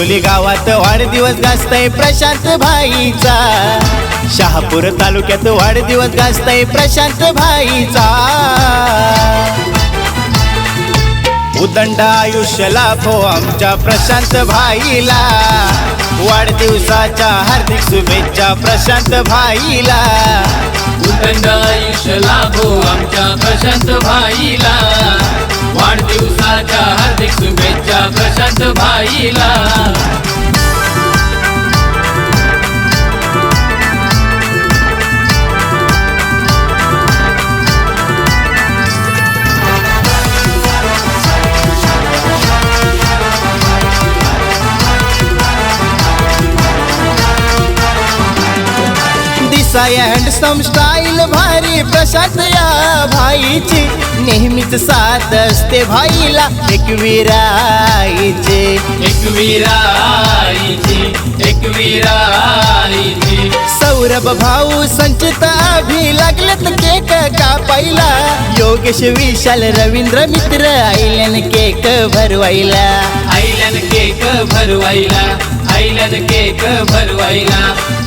नेहरुली गावात वाढदिवस गाजतय प्रशांत भाईचा। शहापूर तालुक्यात वाढदिवस गाजतय प्रशांत भाईचा। उदंड आयुष्य लाभो आमच्या प्रशांत भाईला। वाढदिवसाच्या हार्दिक शुभेच्छा प्रशांत भाईला। उदंड आयुष्य लाभो आमच्या प्रशांत भाईला। वाढदिवसाच्या हार्दिक शुभेच्छा प्रशांत भाईला। हँडसम स्टाईल भारी प्रशांत या भाईची। नेहमीच साथ असते भाईला एकविराईचे। सौरभ भाऊ संचित अभि लागलेत केक कापायला। योगेश विशाल रवींद्र मित्र आईलन केक भरवायला।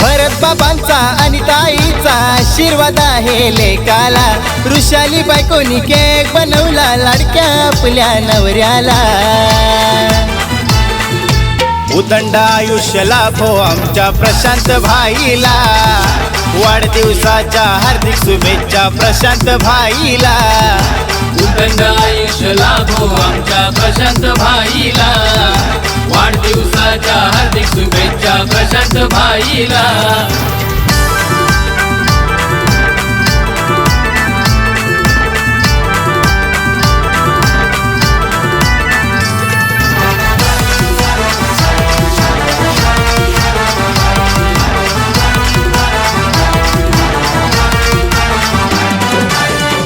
भरत बाबांचा आणि ताईचा आशीर्वाद आहे लेकाला। ऋषाली बायकोनी केक बनवला लाडक्या आपल्या नवऱ्याला। उदंड आयुष्य लाभो आमच्या प्रशांत भाईला। वाढदिवसाच्या हार्दिक शुभेच्छा प्रशांत भाईला। उदंड आयुष्य लाभो आमच्या प्रशांत भाईला। वाढदिवसाच्या हार्दिक शुभेच्छा प्रशांत भाईला।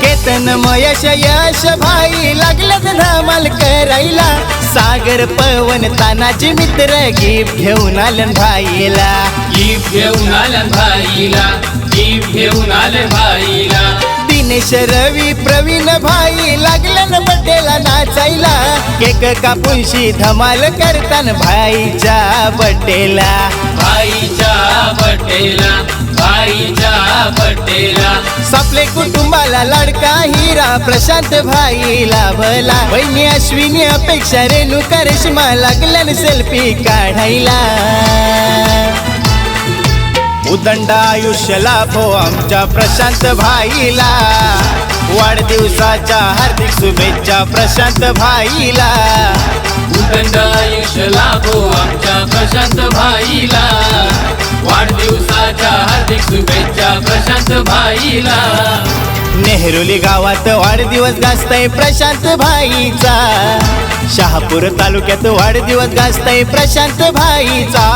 केतन मयश यश भाई लागलेत धमाल करायला। सागर पवन तानाजी मित्र गिफ्ट घेऊन आलन भाईला। दिनेश रवी प्रवीण भाई लागलन बड्डेला नाचायला। केक कापूनशी धमाल करतान भाईच्या बड्डेला। सापले कुटुंबाला लाडका हिरा प्रशांत भाईला भला। वहिनी अश्विनी अपेक्षा रेणुका रेश्मा लागलन सेल्फी काढायला। उदंड आयुष्य लाभो आमच्या प्रशांत भाईला। वाढदिवसाच्या हार्दिक शुभेच्छा प्रशांत भाईला। उदंड आयुष्य लाभो आमच्या प्रशांत भाईला। वाढदिवसाच्या हार्दिक शुभेच्छा प्रशांत भाईला। नेहरुली गावात वाढदिवस गाजतय प्रशांत भाईचा। शहापूर तालुक्यात वाढदिवस गाजतय प्रशांत भाईचा।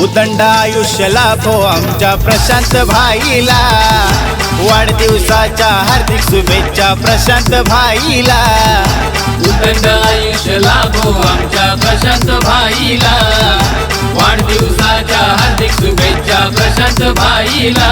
उदंड आयुष्य लाभो आमच्या प्रशांत भाईला। वाढदिवसाच्या हार्दिक शुभेच्छा प्रशांत भाईला। उदंड आयुष्य लाभो आमच्या प्रशांत भाईला। वाढदिवसाच्या हार्दिक शुभेच्छा प्रशांत भाईला।